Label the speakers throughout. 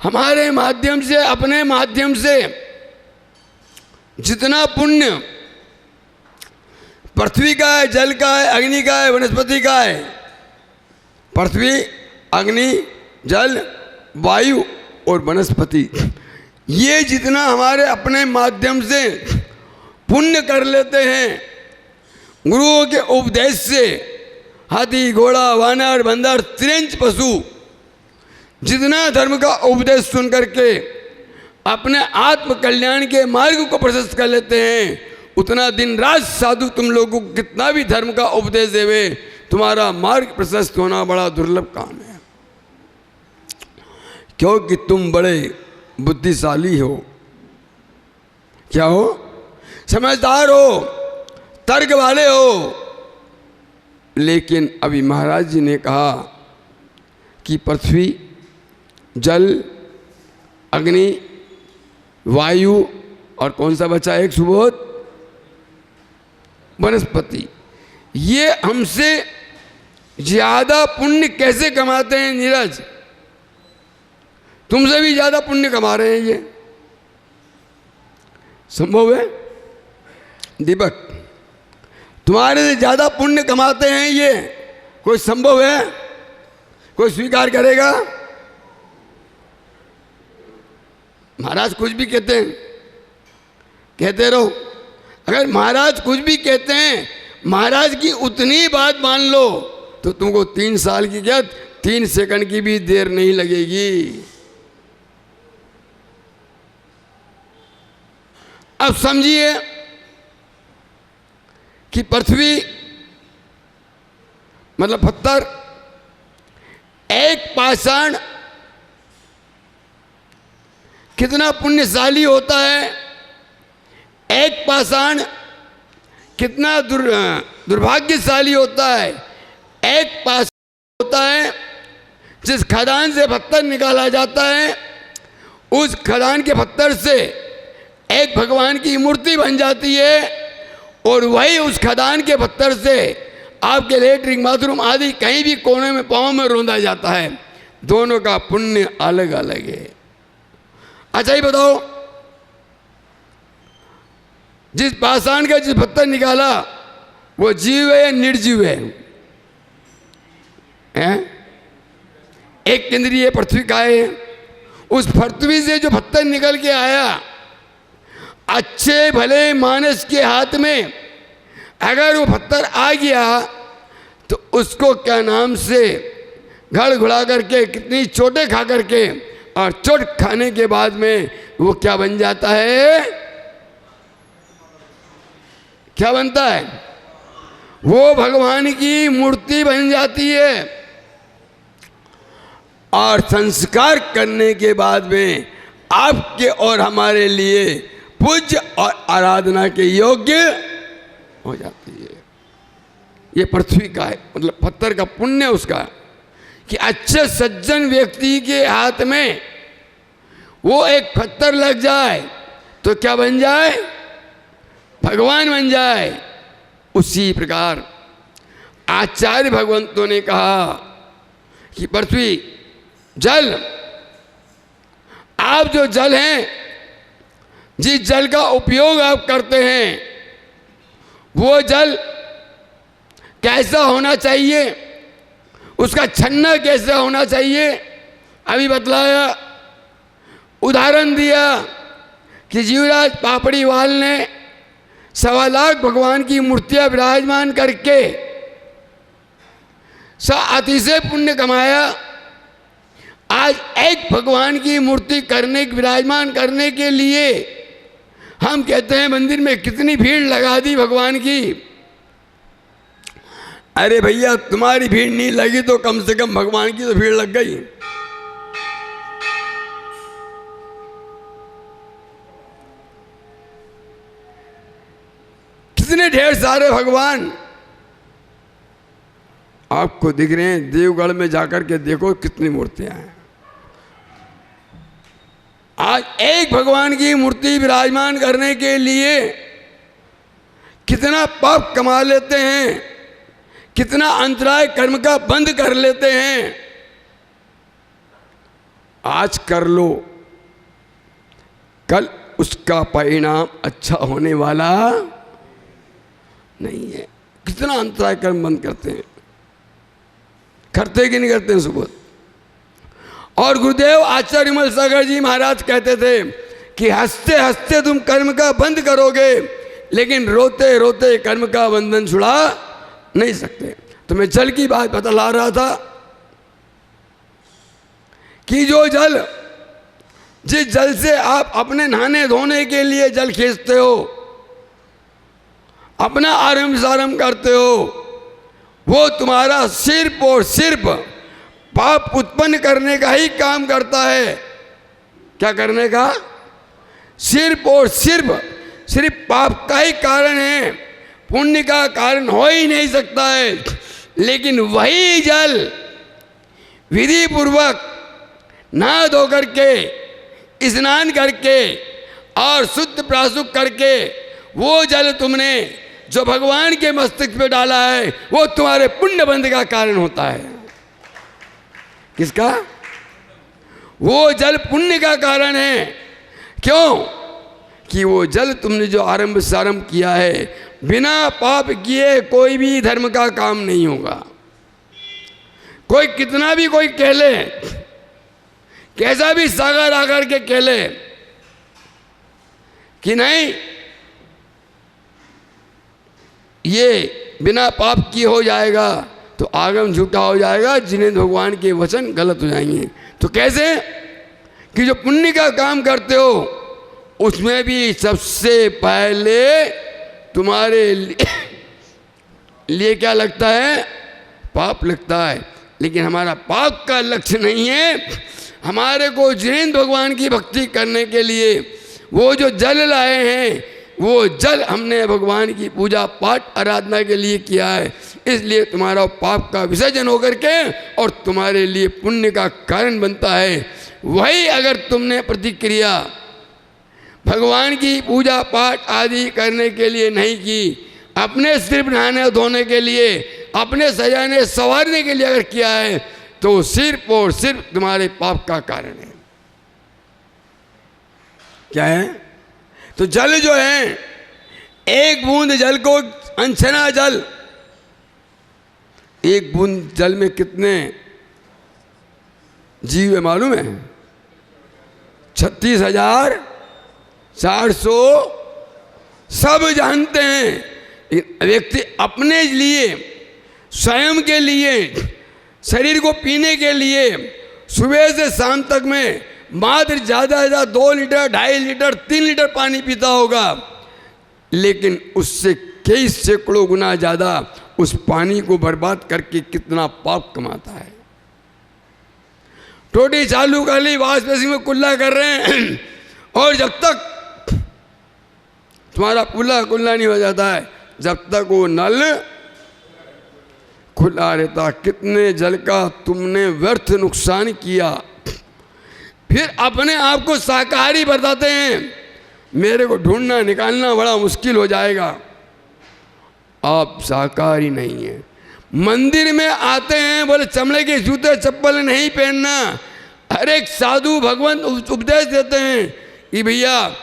Speaker 1: हमारे माध्यम से, अपने माध्यम से जितना पुण्य पृथ्वी का है, जल का है, अग्नि का है, वनस्पति का है, पृथ्वी, अग्नि, जल, वायु और वनस्पति, ये जितना हमारे अपने माध्यम से पुण्य कर लेते हैं गुरुओं के उपदेश से, हाथी, घोड़ा, वानर, बंदर, त्रिंच पशु जितना धर्म का उपदेश सुन करके अपने आत्म कल्याण के मार्ग को प्रशस्त कर लेते हैं, उतना दिन रात साधु तुम लोगों को कितना भी धर्म का उपदेश देवे, तुम्हारा मार्ग प्रशस्त होना बड़ा दुर्लभ काम है, क्योंकि तुम बड़े बुद्धिशाली हो। क्या हो? समझदार हो, तर्क वाले हो। लेकिन अभी महाराज जी ने कहा कि पृथ्वी, जल, अग्नि, वायु और कौन सा बचा एक सुबोध, वनस्पति, ये हमसे ज्यादा पुण्य कैसे कमाते हैं नीरज? तुमसे भी ज्यादा पुण्य कमा रहे हैं ये, संभव है? दीपक, तुम्हारे से ज्यादा पुण्य कमाते हैं ये, कोई संभव है? कोई स्वीकार करेगा? महाराज कुछ भी कहते हैं, कहते रहो। अगर महाराज कुछ भी कहते हैं, महाराज की उतनी बात मान लो तो तुमको 3 साल की क्या, 3 सेकंड की भी देर नहीं लगेगी। अब समझिए कि पृथ्वी मतलब पत्थर, एक पाषाण कितना पुण्यशाली होता है, एक पाषाण कितना दुर्भाग्यशाली होता है। एक पाषाण होता है जिस खदान से पत्थर निकाला जाता है, उस खदान के पत्थर से एक भगवान की मूर्ति बन जाती है, और वही उस खदान के पत्थर से आपके लेटरिन, बाथरूम आदि कहीं भी कोने में पाँव में रोंदा जाता है। दोनों का पुण्य अलग अलग है। अच्छा, ये बताओ, जिस पाषाण का जिस पत्थर निकाला वो जीव है या निर्जीव है? एक केंद्रीय पृथ्वी का है। उस पृथ्वी से जो पत्थर निकल के आया, अच्छे भले मानस के हाथ में अगर वो पत्थर आ गया तो उसको क्या नाम से घड़ घुड़ा करके, कितनी चोटें खा करके, और चोट खाने के बाद में वो क्या बन जाता है? क्या बनता है? वो भगवान की मूर्ति बन जाती है, और संस्कार करने के बाद में आपके और हमारे लिए पूज्य और आराधना के योग्य हो जाती है। ये पृथ्वी का है, मतलब पत्थर का पुण्य उसका, कि अच्छे सज्जन व्यक्ति के हाथ में वो एक पत्थर लग जाए तो क्या बन जाए? भगवान बन जाए। उसी प्रकार आचार्य भगवंतों ने कहा कि पृथ्वी, जल, आप जो जल हैं, जिस जल का उपयोग आप करते हैं, वो जल कैसा होना चाहिए, उसका छन्ना कैसा होना चाहिए, अभी बतलाया। उदाहरण दिया कि जीवराज पापड़ीवाल ने 1.25 लाख भगवान की मूर्तियां विराजमान करके अतिशय पुण्य कमाया। आज एक भगवान की मूर्ति विराजमान करने के लिए हम कहते हैं मंदिर में कितनी भीड़ लगा दी भगवान की। अरे भैया, तुम्हारी भीड़ नहीं लगी तो कम से कम भगवान की तो भीड़ लग गई। कितने ढेर सारे भगवान आपको दिख रहे हैं। देवगढ़ में जाकर के देखो कितनी मूर्तियां हैं। आज एक भगवान की मूर्ति विराजमान करने के लिए कितना पाप कमा लेते हैं, कितना अंतराय कर्म का बंद कर लेते हैं। आज कर लो, कल उसका परिणाम अच्छा होने वाला नहीं है। कितना अंतराय कर्म बंद करते हैं, करते कि नहीं करते हैं सुबोध। और गुरुदेव आचार्य विमल सागर जी महाराज कहते थे कि हंसते हंसते तुम कर्म का बंद करोगे, लेकिन रोते रोते कर्म का बंधन छुड़ा नहीं सकते। तो मैं जल की बात बतला रहा था कि जो जल, जिस जल से आप अपने नहाने धोने के लिए जल खींचते हो, अपना आरंभ सारंभ करते हो, वो तुम्हारा सिर्फ और सिर्फ पाप उत्पन्न करने का ही काम करता है। क्या करने का? सिर्फ और सिर्फ पाप का ही कारण है, पुण्य का कारण हो ही नहीं सकता है। लेकिन वही जल विधि पूर्वक नहा धो करके, स्नान करके और शुद्ध प्राशुद्ध करके, वो जल तुमने जो भगवान के मस्तक पे डाला है, वो तुम्हारे पुण्य बंध का कारण होता है। किसका? वो जल पुण्य का कारण है। क्यों? कि वो जल तुमने जो आरंभ सारंभ किया है, बिना पाप किए कोई भी धर्म का काम नहीं होगा। कोई कितना भी कोई कह ले, कैसा भी सागर आकर के कह ले कि नहीं ये बिना पाप किए हो जाएगा, तो आगम झूठा हो जाएगा, जिन्हें भगवान के वचन गलत हो जाएंगे। तो कैसे? कि जो पुण्य का काम करते हो उसमें भी सबसे पहले तुम्हारे लिए क्या लगता है? पाप लगता है। लेकिन हमारा पाप का लक्ष्य नहीं है। हमारे को जिनेंद्र भगवान की भक्ति करने के लिए वो जो जल लाए हैं, वो जल हमने भगवान की पूजा पाठ आराधना के लिए किया है। इसलिए तुम्हारा पाप का विसर्जन होकर के और तुम्हारे लिए पुण्य का कारण बनता है। वही अगर तुमने प्रतिक्रिया भगवान की पूजा पाठ आदि करने के लिए नहीं की, अपने सिर्फ नहाने धोने के लिए, अपने सजाने संवारने के लिए अगर किया है, तो सिर्फ और सिर्फ तुम्हारे पाप का कारण है। क्या है? तो जल जो है, एक बूंद जल को अंशना जल, एक बूंद जल में कितने जीव है मालूम है? 36,400 सब जानते हैं। व्यक्ति अपने लिए, स्वयं के लिए, शरीर को पीने के लिए सुबह से शाम तक में मात्र ज़्यादा से ज़्यादा 2 लीटर, 2.5 लीटर, 3 लीटर पानी पीता होगा। लेकिन उससे कई सैकड़ों गुना ज़्यादा उस पानी को बर्बाद करके कितना पाप कमाता है। टोटी चालू कर ली, वाश बेसिन में कुल्ला कर रहे हैं, और जब तक तुम्हारा कुल्ला नहीं हो जाता है, जब तक वो नल खुला रहता, कितने जल का तुमने व्यर्थ नुकसान किया। फिर अपने आप को शाकाहारी बताते हैं, मेरे को ढूंढना निकालना बड़ा मुश्किल हो जाएगा। आप शाकाहारी नहीं है। मंदिर में आते हैं, बोले चमड़े के जूते चप्पल नहीं पहनना। हर एक साधु भगवान उपदेश देते हैं कि भैया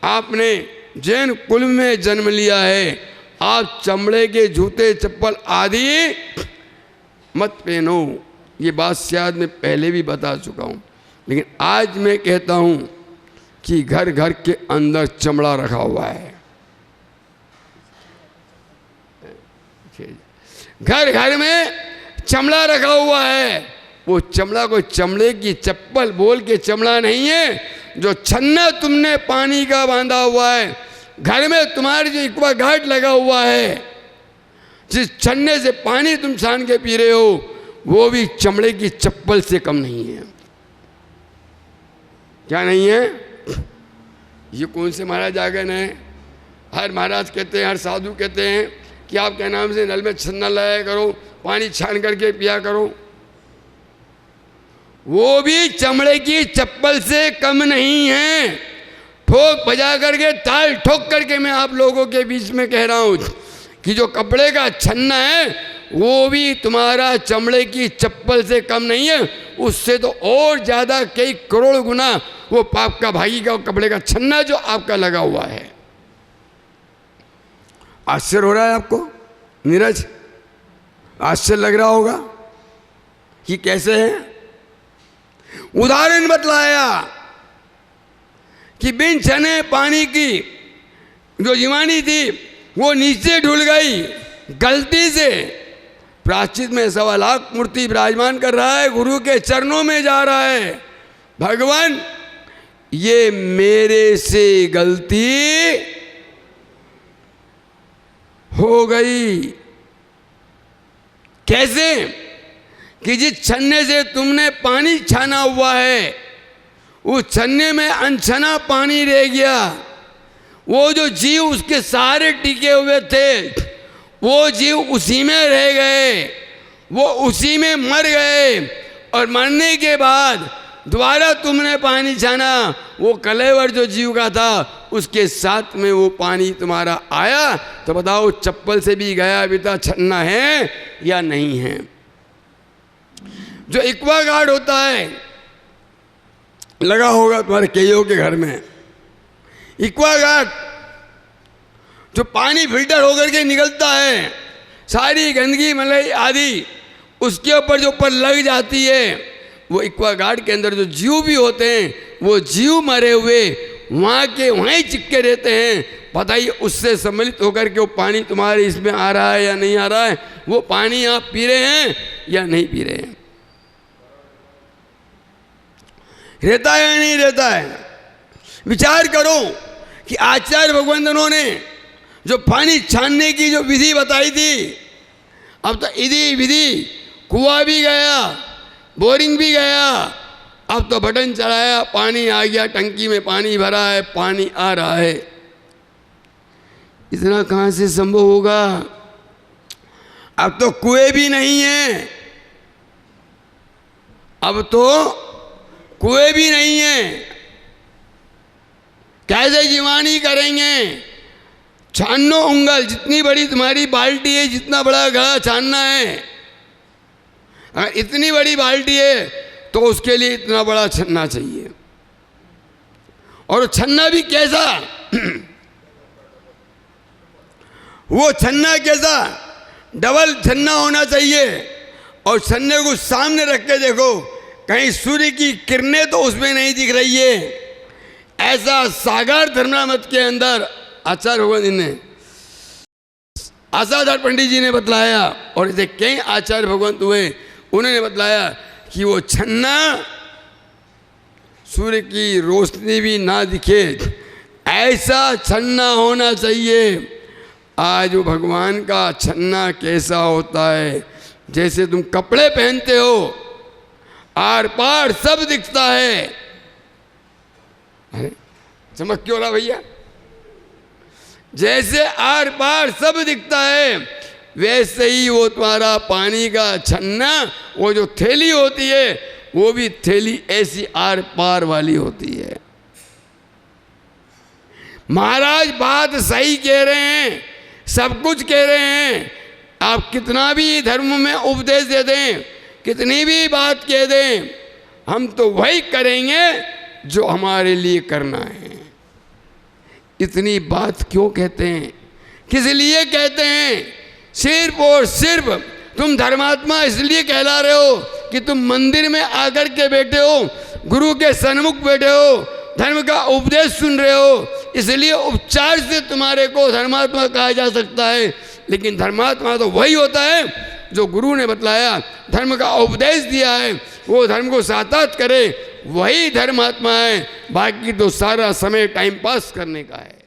Speaker 1: आपने जैन कुल में जन्म लिया है, आप चमड़े के जूते चप्पल आदि मत पहनो। ये बात शायद मैं पहले भी बता चुका हूँ, लेकिन आज मैं कहता हूँ कि घर घर के अंदर चमड़ा रखा हुआ है। घर घर में चमड़ा रखा हुआ है। वो चमड़ा कोई चमड़े की चप्पल बोल के चमड़ा नहीं है, जो छन्ना तुमने पानी का बांधा हुआ है। घर में तुम्हारे जो एक्वा गार्ड लगा हुआ है, जिस छन्ने से पानी तुम छान के पी रहे हो, वो भी चमड़े की चप्पल से कम नहीं है। क्या नहीं है? ये कौन से महाराज आ गए हैं? हर महाराज कहते हैं, हर साधु कहते हैं कि आपके नाम से नल में छन्ना लाया करो, पानी छान करके पिया करो। वो भी चमड़े की चप्पल से कम नहीं है। ठोक बजा करके, ताल ठोक करके मैं आप लोगों के बीच में कह रहा हूँ कि जो कपड़े का छन्ना है, वो भी तुम्हारा चमड़े की चप्पल से कम नहीं है। उससे तो और ज्यादा कई करोड़ गुना वो पाप का भागी का कपड़े का छन्ना जो आपका लगा हुआ है। आश्चर्य हो रहा है आपको? नीरज, आश्चर्य लग रहा होगा कि कैसे है। उदाहरण बतलाया कि बिन छने पानी की जो जीवानी थी वो नीचे ढुल गई गलती से। प्रायश्चित में 1.25 लाख मूर्ति विराजमान कर रहा है, गुरु के चरणों में जा रहा है। भगवान, ये मेरे से गलती हो गई। कैसे? कि जिस छन्ने से तुमने पानी छाना हुआ है उस छन्ने में अनछना पानी रह गया। वो जो जीव उसके सहारे टिके हुए थे वो जीव उसी में रह गए, वो उसी में मर गए। और मरने के बाद दोबारा तुमने पानी छाना, वो कलेवर जो जीव का था उसके साथ में वो पानी तुम्हारा आया। तो बताओ, चप्पल से भी गया बीता छन्ना है या नहीं है? जो एक्वागार्ड होता है, लगा होगा तुम्हारे कईयों के घर में, एक्वागार्ड जो पानी फिल्टर होकर के निकलता है, सारी गंदगी मलाई आदि उसके ऊपर जो ऊपर लग जाती है, वो एक्वागार्ड के अंदर जो जीव भी होते हैं वो जीव मरे हुए वहाँ के वहीं चिपके रहते हैं। बताइए, उससे सम्मिलित होकर के वो पानी तुम्हारे इसमें आ रहा है या नहीं आ रहा है? वो पानी आप पी रहे हैं या नहीं पी रहे हैं? रहता है या नहीं रहता है? विचार करो कि आचार्य भगवंतनों ने जो पानी छानने की जो विधि बताई थी, अब तो इधी विधि, कुआं भी गया, बोरिंग भी गया, अब तो बटन चढ़ाया, पानी आ गया, टंकी में पानी भरा है, पानी आ रहा है। इतना कहाँ से संभव होगा? अब तो कुएं भी नहीं है, अब तो कुएं भी नहीं है। कैसे जीवानी करेंगे? छानो उंगल, जितनी बड़ी तुम्हारी बाल्टी है, जितना बड़ा घड़ा छानना है, अगर इतनी बड़ी बाल्टी है तो उसके लिए इतना बड़ा छन्ना चाहिए। और छन्ना भी कैसा? वो छन्ना कैसा? डबल छन्ना होना चाहिए। और छन्ने को सामने रख के देखो, कहीं सूर्य की किरणें तो उसमें नहीं दिख रही है। ऐसा सागर धर्ममत के अंदर आचार्य भगवंत ने, आसाधार पंडित जी ने बतलाया, और ऐसे कई आचार्य भगवंत हुए, उन्होंने बतलाया कि वो छन्ना सूर्य की रोशनी भी ना दिखे, ऐसा छन्ना होना चाहिए। आज वो भगवान का छन्ना कैसा होता है? जैसे तुम कपड़े पहनते हो, आर पार सब दिखता है। अरे चमक क्यों रहा भैया? जैसे आर पार सब दिखता है, वैसे ही वो तुम्हारा पानी का छन्ना, वो जो थैली होती है, वो भी थैली ऐसी आर पार वाली होती है। महाराज बात सही कह रहे हैं, सब कुछ कह रहे हैं। आप कितना भी धर्म में उपदेश दे दें, कितनी भी बात कह दें, हम तो वही करेंगे जो हमारे लिए करना है। इतनी बात क्यों कहते हैं? किस लिए कहते हैं? सिर्फ और सिर्फ तुम धर्मात्मा इसलिए कहला रहे हो कि तुम मंदिर में आकर के बैठे हो, गुरु के सन्मुख बैठे हो, धर्म का उपदेश सुन रहे हो, इसलिए उपचार से तुम्हारे को धर्मात्मा कहा जा सकता है। लेकिन धर्मात्मा तो वही होता है जो गुरु ने बतलाया, धर्म का उपदेश दिया है, वो धर्म को सार्थक करे, वही धर्मात्मा है। बाकी तो सारा समय टाइम पास करने का है।